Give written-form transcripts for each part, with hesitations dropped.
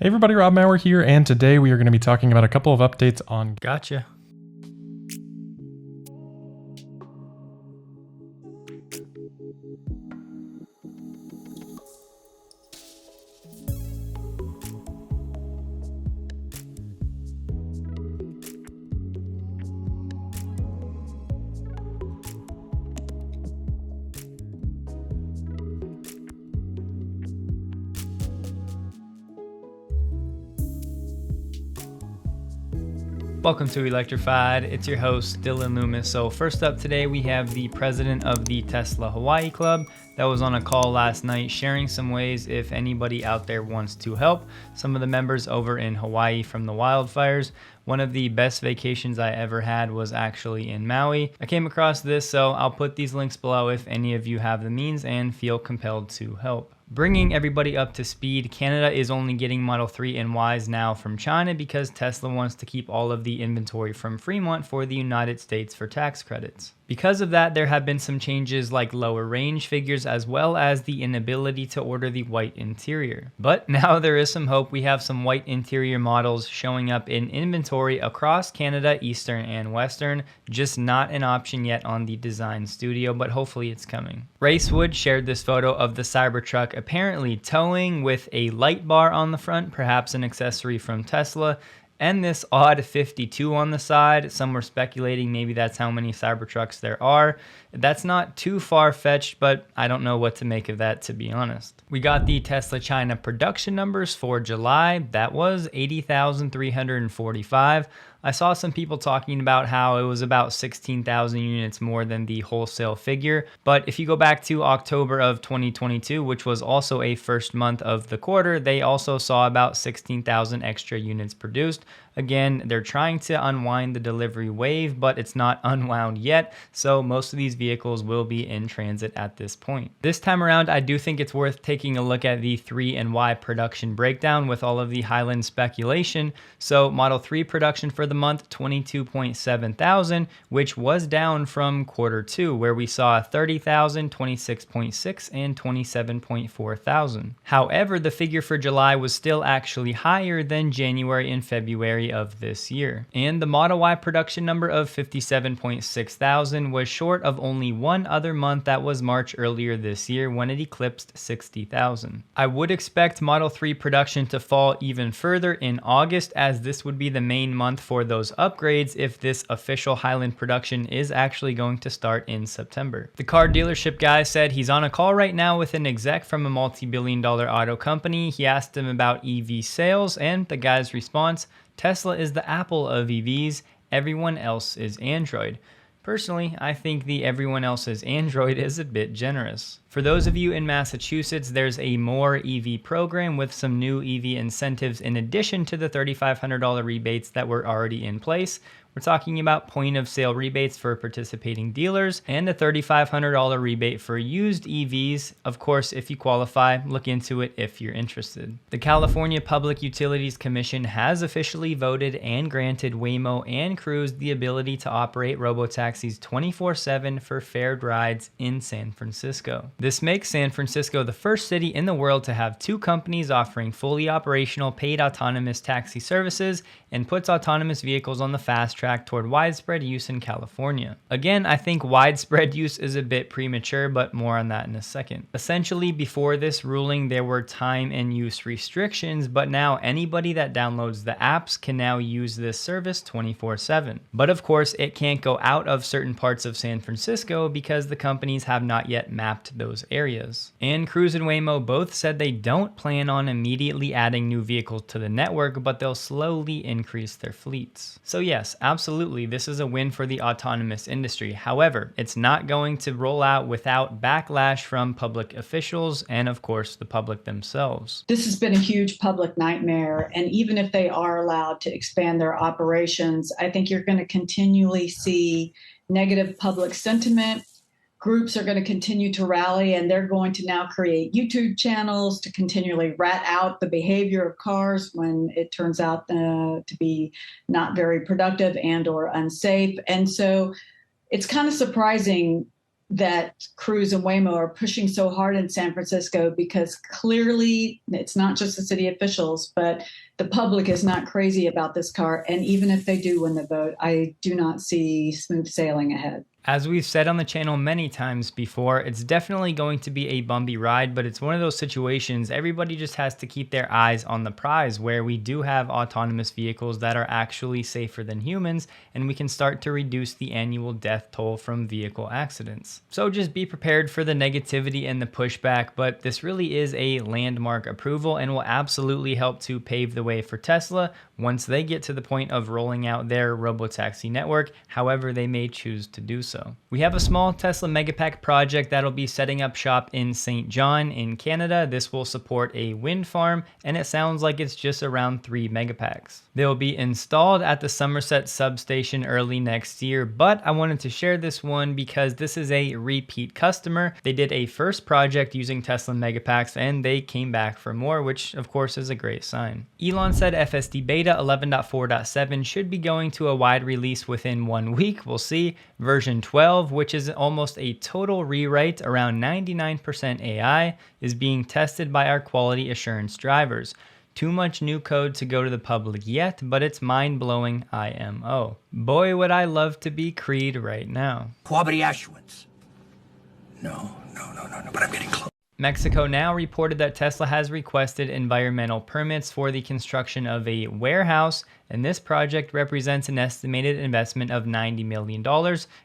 Hey everybody, Rob Maurer here, and today we are going to be talking about a couple of updates on Gotcha. Welcome to Electrified. It's your host, Dylan Loomis. So first up today, we have the president of the Tesla Hawaii Club that was on a call last night sharing some ways if anybody out there wants to help some of the members over in Hawaii from the wildfires. One of the best vacations I ever had was actually in Maui. I came across this, so I'll put these links below if any of you have the means and feel compelled to help. Bringing everybody up to speed, Canada is only getting Model 3 and Ys now from China because Tesla wants to keep all of the inventory from Fremont for the United States for tax credits. Because of that, there have been some changes like lower range figures as well as the inability to order the white interior. But now there is some hope. We have some white interior models showing up in inventory across Canada, Eastern and Western, just not an option yet on the design studio, but hopefully it's coming. Racewood shared this photo of the Cybertruck apparently towing with a light bar on the front, perhaps an accessory from Tesla, and this odd 52 on the side. Some were speculating maybe that's how many Cybertrucks there are. That's not too far-fetched, but I don't know what to make of that, to be honest. We got the Tesla China production numbers for July. That was 80,345. I saw some people talking about how it was about 16,000 units more than the wholesale figure. But if you go back to October of 2022, which was also a first month of the quarter, they also saw about 16,000 extra units produced. Again, they're trying to unwind the delivery wave, but it's not unwound yet. So most of these vehicles will be in transit at this point. This time around, I do think it's worth taking a look at the 3 and Y production breakdown with all of the Highland speculation. So Model 3 production for the month, 22.7 thousand, which was down from Q2 where we saw 30,000, 26.6 and 27.4 thousand. However, the figure for July was still actually higher than January and February of this year. And the Model Y production number of 57.6 thousand was short of only one other month, that was March earlier this year when it eclipsed 60,000. I would expect Model 3 production to fall even further in August, as this would be the main month for those upgrades if this official Highland production is actually going to start in September. The car dealership guy said he's on a call right now with an exec from a multi-billion-dollar auto company. He asked him about EV sales, and the guy's response: Tesla is the Apple of EVs, everyone else is Android. Personally, I think the everyone else is Android is a bit generous. For those of you in Massachusetts, there's a More EV program with some new EV incentives in addition to the $3,500 rebates that were already in place. We're talking about point of sale rebates for participating dealers and a $3,500 rebate for used EVs. Of course, if you qualify, look into it if you're interested. The California Public Utilities Commission has officially voted and granted Waymo and Cruise the ability to operate robotaxis 24/7 for fared rides in San Francisco. This makes San Francisco the first city in the world to have two companies offering fully operational paid autonomous taxi services and puts autonomous vehicles on the fast track toward widespread use in California. Again, I think widespread use is a bit premature, but more on that in a second. Essentially, before this ruling, there were time and use restrictions, but now anybody that downloads the apps can now use this service 24/7. But of course, it can't go out of certain parts of San Francisco because the companies have not yet mapped those areas. And Cruise and Waymo both said they don't plan on immediately adding new vehicles to the network, but they'll slowly increase their fleets. So yes, absolutely, this is a win for the autonomous industry. However, it's not going to roll out without backlash from public officials and, of course, the public themselves. This has been a huge public nightmare, and even if they are allowed to expand their operations, I think you're going to continually see negative public sentiment. Groups are going to continue to rally, and they're going to now create YouTube channels to continually rat out the behavior of cars when it turns out to be not very productive and or unsafe. And so it's kind of surprising that Cruise and Waymo are pushing so hard in San Francisco, because clearly it's not just the city officials, but the public is not crazy about this car. And even if they do win the vote, I do not see smooth sailing ahead. As we've said on the channel many times before, it's definitely going to be a bumpy ride, but it's one of those situations everybody just has to keep their eyes on the prize, where we do have autonomous vehicles that are actually safer than humans, and we can start to reduce the annual death toll from vehicle accidents. So just be prepared for the negativity and the pushback, but this really is a landmark approval and will absolutely help to pave the way for Tesla once they get to the point of rolling out their robotaxi network, however they may choose to do so. We have a small Tesla Megapack project that'll be setting up shop in St. John in Canada. This will support a wind farm, and it sounds like it's just around 3 Megapacks. They'll be installed at the Somerset substation early next year, but I wanted to share this one because this is a repeat customer. They did a first project using Tesla Megapacks and they came back for more, which of course is a great sign. Elon said FSD Beta 11.4.7 should be going to a wide release within 1 week. We'll see. Version 12, which is almost a total rewrite, around 99% AI, is being tested by our quality assurance drivers. Too much new code to go to the public yet, but it's mind-blowing IMO. Boy, would I love to be Creed right now. Quality assurance. No, but I'm getting close. Mexico Now reported that Tesla has requested environmental permits for the construction of a warehouse, and this project represents an estimated investment of $90 million,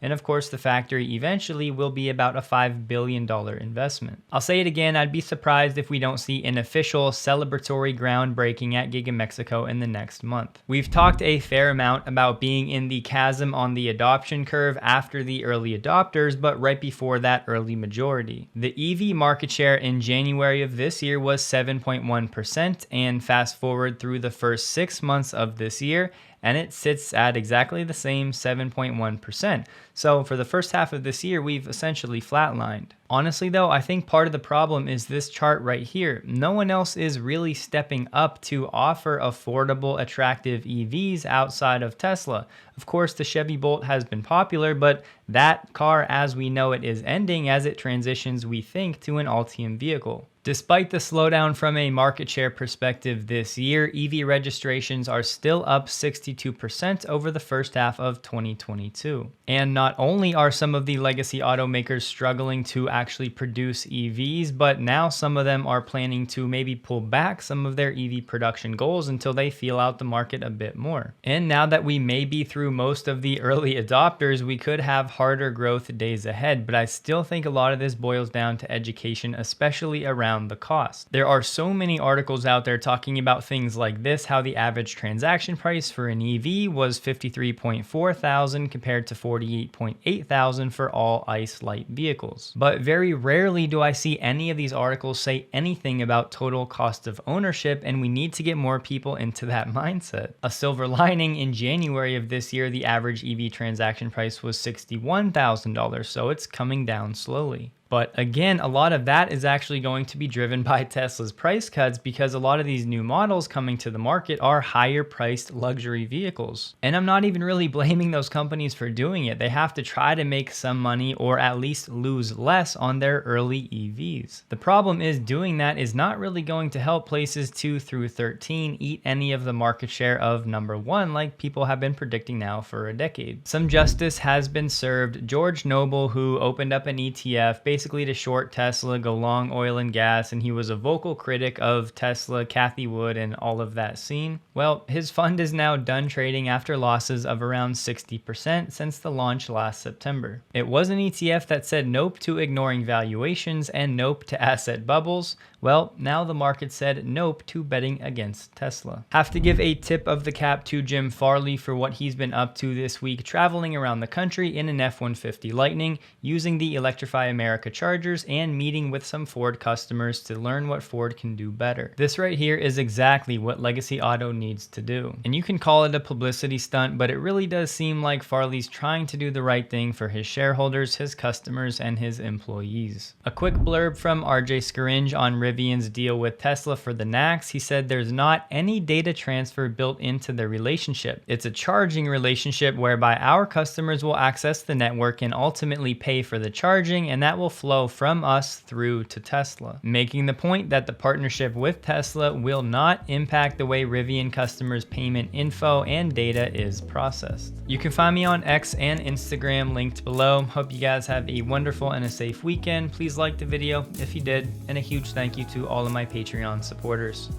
and of course the factory eventually will be about a $5 billion investment. I'll say it again, I'd be surprised if we don't see an official celebratory groundbreaking at Giga Mexico in the next month. We've talked a fair amount about being in the chasm on the adoption curve after the early adopters, but right before that early majority. The EV market share in January of this year was 7.1%, and fast forward through the first 6 months of this year, and it sits at exactly the same 7.1%. So for the first half of this year, we've essentially flatlined. Honestly though, I think part of the problem is this chart right here. No one else is really stepping up to offer affordable, attractive EVs outside of Tesla. Of course, the Chevy Bolt has been popular, but that car as we know it is ending as it transitions, we think, to an Ultium vehicle. Despite the slowdown from a market share perspective this year, EV registrations are still up 62% over the first half of 2022. And not only are some of the legacy automakers struggling to actually produce EVs, but now some of them are planning to maybe pull back some of their EV production goals until they feel out the market a bit more. And now that we may be through most of the early adopters, we could have harder growth days ahead, but I still think a lot of this boils down to education, especially around the cost. There are so many articles out there talking about things like this, how the average transaction price for an EV was $53,400 compared to $48,800 for all ICE light vehicles. But very rarely do I see any of these articles say anything about total cost of ownership, and we need to get more people into that mindset. A silver lining, in January of this year, the average EV transaction price was $61,000, so it's coming down slowly. But again, a lot of that is actually going to be driven by Tesla's price cuts, because a lot of these new models coming to the market are higher priced luxury vehicles. And I'm not even really blaming those companies for doing it. They have to try to make some money or at least lose less on their early EVs. The problem is doing that is not really going to help places 2 through 13 eat any of the market share of number 1 like people have been predicting now for a decade. Some justice has been served. George Noble, who opened up an ETF basically to short Tesla, go long oil and gas, and he was a vocal critic of Tesla, Cathie Wood, and all of that scene. Well, his fund is now done trading after losses of around 60% since the launch last September. It was an ETF that said nope to ignoring valuations and nope to asset bubbles. Well, now the market said nope to betting against Tesla. Have to give a tip of the cap to Jim Farley for what he's been up to this week, traveling around the country in an F-150 Lightning using the Electrify America America chargers and meeting with some Ford customers to learn what Ford can do better. This right here is exactly what Legacy Auto needs to do. And you can call it a publicity stunt, but it really does seem like Farley's trying to do the right thing for his shareholders, his customers, and his employees. A quick blurb from RJ Scaringe on Rivian's deal with Tesla for the NACS. He said there's not any data transfer built into the relationship. It's a charging relationship whereby our customers will access the network and ultimately pay for the charging, and that will flow from us through to Tesla, making the point that the partnership with Tesla will not impact the way Rivian customers' payment info and data is processed. You can find me on X and Instagram linked below. Hope you guys have a wonderful and a safe weekend. Please like the video if you did, and a huge thank you to all of my Patreon supporters.